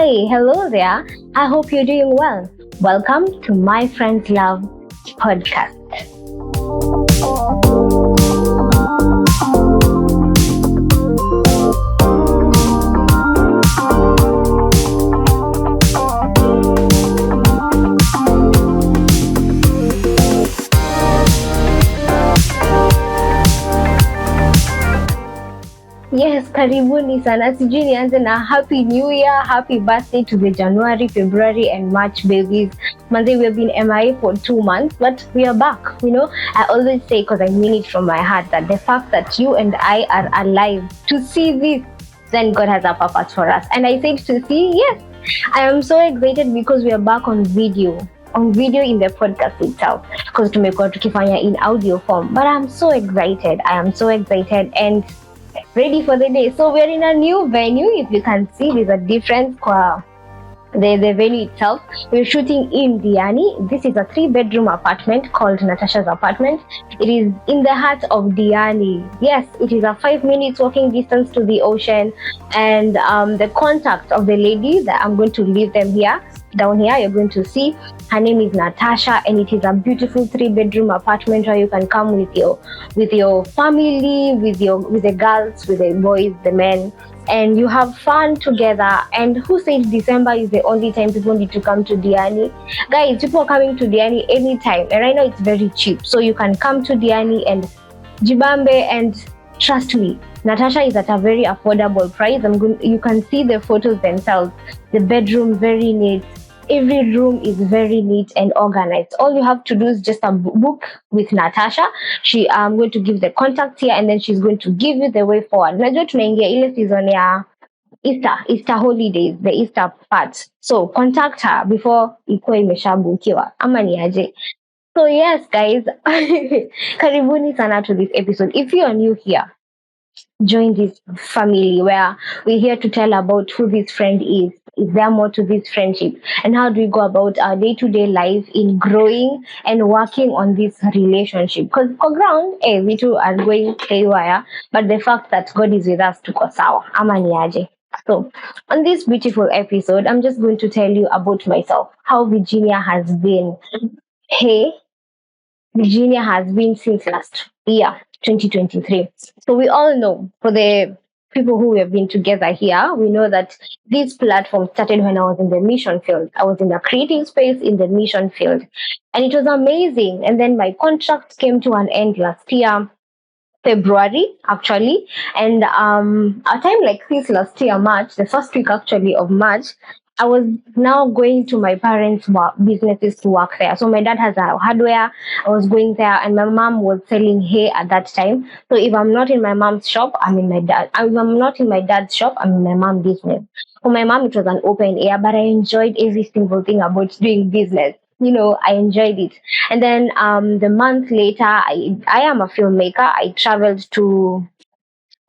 Hi, hello there. I hope you're doing well. Welcome to My Friends Love podcast. Yes, karibuni sana. Sijui nianze na happy new year, happy birthday to the January, February and March babies. Monday we've been MIA for 2 months, but we are back. I always say, because I mean it from my heart, that the fact that you and I are alive to see this, then God has a purpose for us. And I said to see, yes, I am so excited because we are back on video in the podcast itself, because tumekuwa tukifanya in audio form, but I'm so excited. I am so excited and ready for the day. So we're in a new venue. If you can see, there's a difference kwa the venue itself. We're shooting in Diani. This is a 3-bedroom apartment called Natasha's apartment. It is in the heart of Diani. Yes, it is a 5 minutes walking distance to the ocean. And the contact of the lady that I'm going to leave them here. Down here, you're going to see her name is Natasha, and it is a beautiful 3-bedroom apartment where you can come with your family, with the girls, with the boys, the men, and you have fun together. And who said December is the only time people need to come to Diani? Guys, people are coming to Diani anytime, and right now it's very cheap, so you can come to Diani and jibambe. And trust me, Natasha is at a very affordable price. You can see the photos themselves. The bedroom very neat. Every room is very neat and organized. All you have to do is just a book with Natasha. I'm going to give the contact here, and then she's going to give you the way forward. Najua tunaingia ile season ya Easter holidays, the Easter part. So contact her before ikuwe imeshabukiwa. Ama ni aje? So yes, guys, karibuni sana to this episode. If you are new here, join this family where we're here to tell about who this friend is there more to this friendship, and how do we go about our day-to-day life in growing and working on this relationship, because for ground we two are going haywire, but the fact that God is with us tuko sawa ama ni aje. So on this beautiful episode, I'm just going to tell you about myself, how Virginia has been. Hey, Virginia has been since last year, 2023. So we all know, for the people who have been together here, we know that this platform started when I was in the mission field. I was in the creative space in the mission field, and it was amazing. And then my contract came to an end last year, February actually, and a time like this last year, March, the first week actually of March, I was now going to my parents' businesses to work there. So my dad has a hardware. I was going there, and my mom was selling hay at that time. So if I'm not in my mom's shop, I'm in my dad. If I'm not in my dad's shop, I'm in my mom's business. For my mom, it was an open air, but I enjoyed every single thing about doing business. I enjoyed it. And then the month later, I am a filmmaker. I traveled to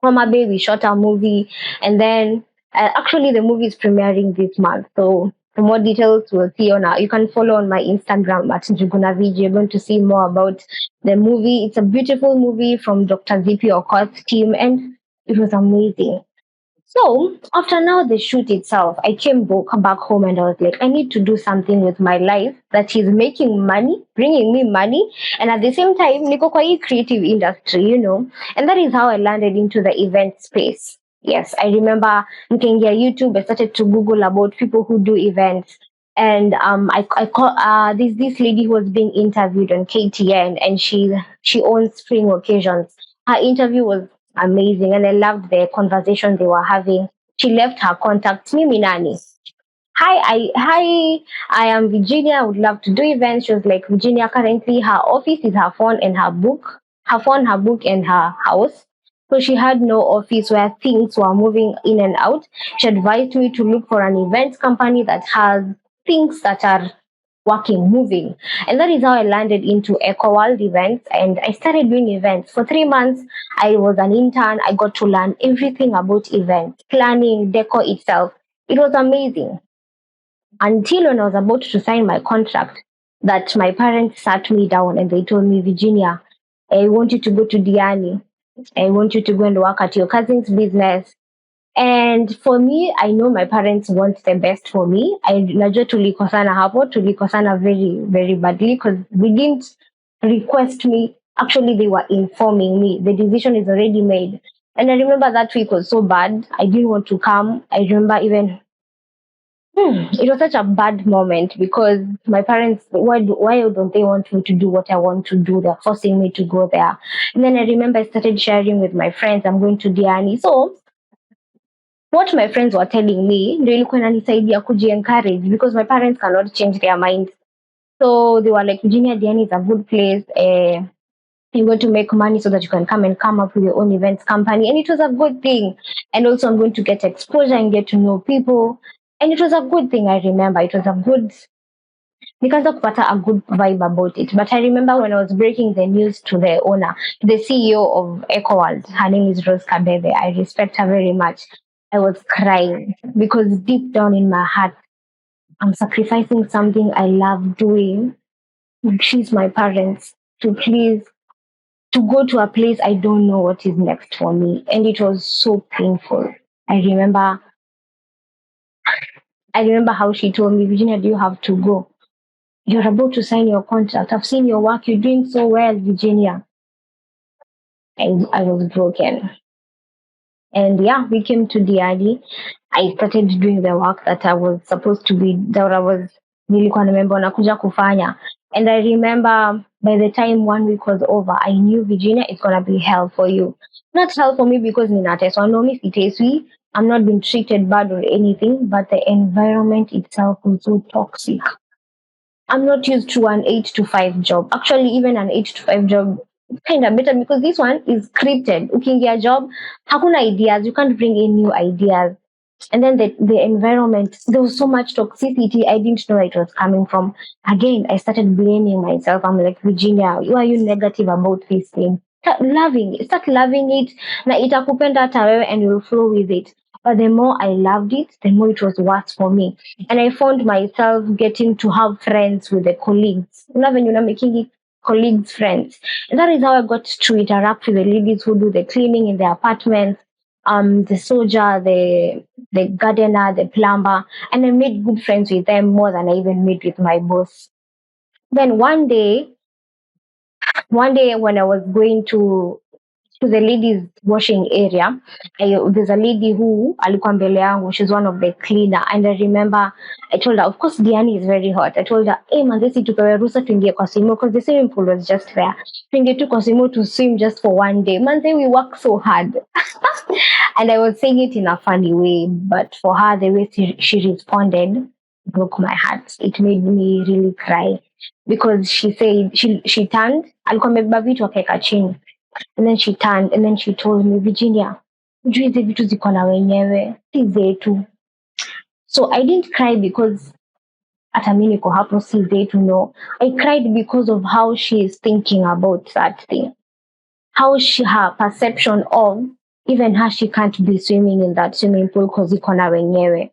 Homa Bay. We shot a movie, and then actually the movie is premiering this month. So for more details, we'll see on you can follow on my Instagram at Njuguna Vijay. You're going to see more about the movie. It's a beautiful movie from Dr. Zippy Okoth's team, and it was amazing. So after now the shoot itself, I came back home, and I was like, I need to do something with my life that is making money, bringing me money, and at the same time, niko kwa hii creative industry. And that is how I landed into the event space. Yes, I remember looking at YouTube. I started to Google about people who do events, and I call this lady who was being interviewed on KTN, and she owns Spring Occasions. Her interview was amazing, and I loved the conversation they were having. She left her contact. Mimi nani? Hi, I am Virginia. I would love to do events. She was like, Virginia, currently her office is her phone and her book. Her phone, her book, and her house. So she had no office where things were moving in and out. She advised me to look for an events company that has things that are working, moving. And that is how I landed into Eco World events, and I started doing events. For 3 months, I was an intern. I got to learn everything about events, planning, decor itself. It was amazing. Until when I was about to sign my contract, that my parents sat me down and they told me, Virginia, I want you to go to Diani. I want you to go and work at your cousin's business. And for me, I know my parents want the best for me. I najua tulikosana hapo, tulikosana very, very badly because they didn't request me. Actually, they were informing me. The decision is already made. And I remember that week was so bad. I didn't want to come. I remember even it was such a bad moment because my parents, why don't they want me to do what I want to do? They're forcing me to go there. And then I remember I started sharing with my friends, I'm going to Diani. So what my friends were telling me ndio ilikuwa inanisaidia kuji-encourage because my parents cannot change their minds. So they were like, Virginia, Diani is a good place. You're going to make money so that you can come and come up with your own events company. And it was a good thing. And also I'm going to get exposure and get to know people. And it was a good thing. I remember it was a good, nikaanza kupata a good vibe about it. But I remember when I was breaking the news to the owner, to the CEO of EcoWorld, her name is Rose Kabebe. I respect her very much. I was crying because deep down in my heart, I'm sacrificing something I love doing. She's my parents to please to go to a place I don't know what is next for me. And it was so painful. I remember I remember how she told me, Virginia, do you have to go? You're about to sign your contract. I've seen your work. You're doing so well, Virginia. I was broken. And yeah, we came to DRD. I started doing the work that I was supposed to be, that I was nilikuwa nimeambiwa nakuja kufanya. And I remember by the time 1 week was over, I knew Virginia, it's gonna be hell for you. Not hell for me because ninateswa, no mi siteswi. I'm not being treated bad or anything, but the environment itself was so toxic. I'm not used to an 8 to 5 job. Actually, even an 8 to 5 job kind of better because this one is scripted. Ukiingia job, hakuna ideas. You can't bring in new ideas. And then the environment, there was so much toxicity. I didn't know where it was coming from. Again, I started blaming myself. I'm like, Virginia, why are you negative about this thing? Start loving it. Na itakupenda hata wewe and you'll flow with it. But the more I loved it, the more it was worse for me. And I found myself getting to have friends with the colleagues. You know, when you're making it colleagues friends. And that is how I got to interact with the ladies who do the cleaning in the apartments, the soldier, the gardener, the plumber, and I made good friends with them more than I even made with my boss. Then one day when I was going to the ladies washing area, there's a lady who alikuwa mbele yangu, she's one of the cleaner, and I remember I told her, of course Diani is very hot. I told her, hey manzesi tupewe ruhusa tuingie kwa swimo because the swimming pool was just there. Tuingie tu kwa swimo to swim just for one day. Manze, we work so hard. And I was saying it in a funny way, but for her, the way she responded broke my heart. It made me really cry because she said she turned, alikuwa amebeba vitu akaeka chini, and then she turned and then she told me, Virginia, hujui hizi vitu ziko na wenyewe, si zetu. So I didn't cry because hata mi niko hapo si zetu, no. I cried because of how she is thinking about that thing. How her perception of even her, she can't be swimming in that swimming pool because iko na wenyewe.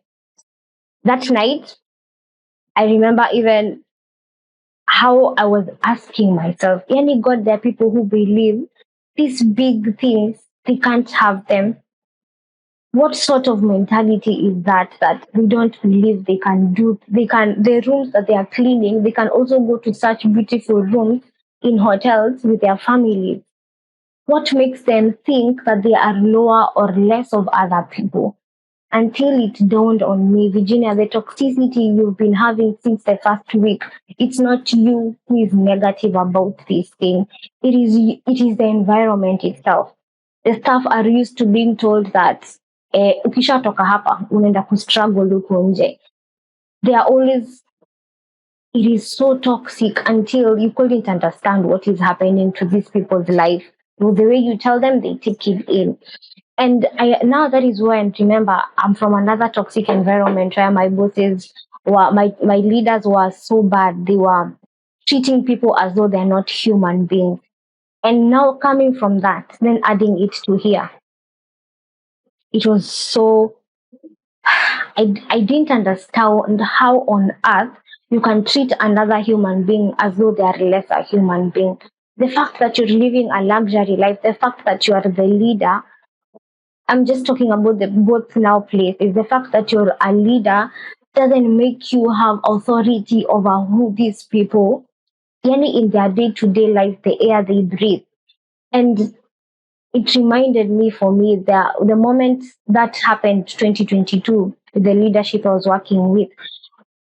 That night, I remember even how I was asking myself, yani God, there are people who believe these big things, they can't have them. What sort of mentality is that they don't believe the rooms that they are cleaning, they can also go to such beautiful rooms in hotels with their families? What makes them think that they are lower or less of other people? Until it dawned on me, Virginia, the toxicity you've been having since the first week, it's not you who is negative about this thing. It is the environment itself. The staff are used to being told that ukishatoka hapa unaenda kustruggle huko nje. They are always, it is so toxic until you couldn't understand what is happening to these people's life. The way you tell them, they take it in. And now that is why, and remember, I'm from another toxic environment where my bosses were, my leaders were so bad. They were treating people as though they're not human beings. And now coming from that, then adding it to here, it was so, I didn't understand how on earth you can treat another human being as though they are less a human being. The fact that you're living a luxury life, the fact that you are the leader, I'm just talking about the both now place, is the fact that you're a leader doesn't make you have authority over who these people, yani in their day-to-day life, the air they breathe. And it reminded me, for me, that the moment that happened 2022 with the leadership I was working with,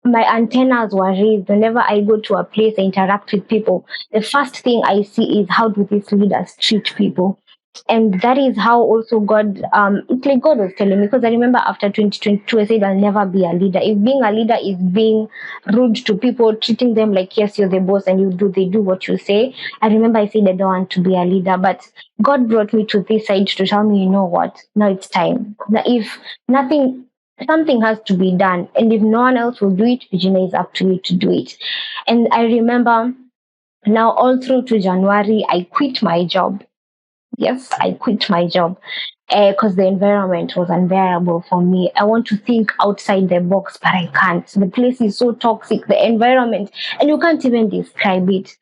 my antennas were raised. Whenever I go to a place, I interact with people, the first thing I see is how do these leaders treat people. And that is how also God, it's like God was telling me, because I remember after 2022, I said, I'll never be a leader. If being a leader is being rude to people, treating them like, yes, you're the boss and they do what you say. I remember I said, I don't want to be a leader. But God brought me to this side to tell me, you know what? Now it's time. Now, if nothing, something has to be done. And if no one else will do it, Virginia, is up to you to do it. And I remember now all through to January, I quit my job. Yes, I quit my job because the environment was unbearable for me. I want to think outside the box, but I can't. The place is so toxic, the environment, and you can't even describe it.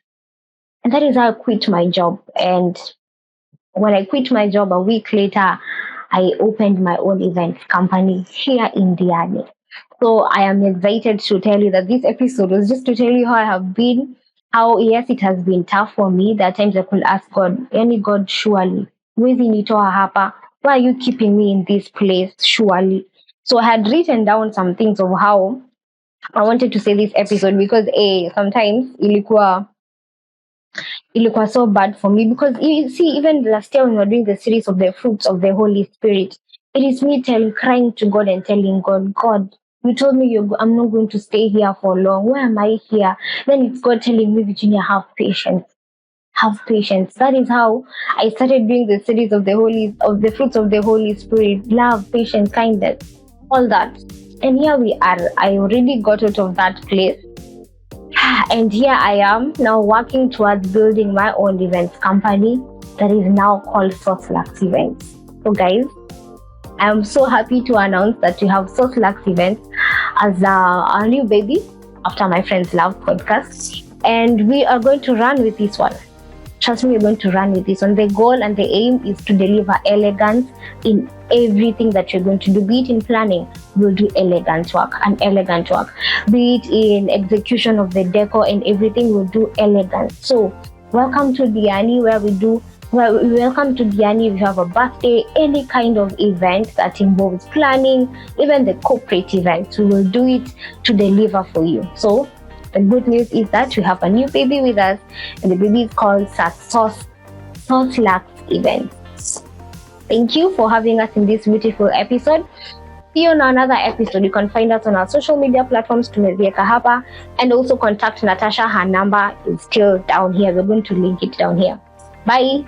And that is how I quit my job. And when I quit my job a week later, I opened my own event company here in Diani. So I am excited to tell you that this episode was just to tell you how I have been. How, yes, it has been tough for me. There are times I could ask God, any God, surely, wezi nitoa hapa? Why are you keeping me in this place? Surely. So I had written down some things of how I wanted to say this episode, because sometimes ilikuwa so bad for me, because you see, even last year when we were doing the series of the fruits of the Holy Spirit, it is me crying to God and telling God, God, you told me I'm not going to stay here for long. Why am I here? Then it's God telling me, Virginia, have patience. Have patience. That is how I started doing the series of the fruits of the Holy Spirit: love, patience, kindness, all that. And here we are. I already got out of that place, and here I am now working towards building my own events company that is now called Source Lux Events. So, guys, I'm so happy to announce that we have Source Lux Events as our new baby after My Friends Love podcast. And we are going to run with this one. Trust me, we're going to run with this one. The goal and the aim is to deliver elegance in everything that you're going to do. Be it in planning, we'll do elegant work. Be it in execution of the decor and everything, we'll do elegance. So welcome to Diani, welcome to Diani if you have a birthday, any kind of event that involves planning, even the corporate events, we will do it to deliver for you. So the good news is that we have a new baby with us, and the baby is called Source Lux Events. Thank you for having us in this beautiful episode. See you on another episode. You can find us on our social media platforms, Tumezieka Hapa, and also contact Natasha. Her number is still down here. We're going to link it down here. Bye.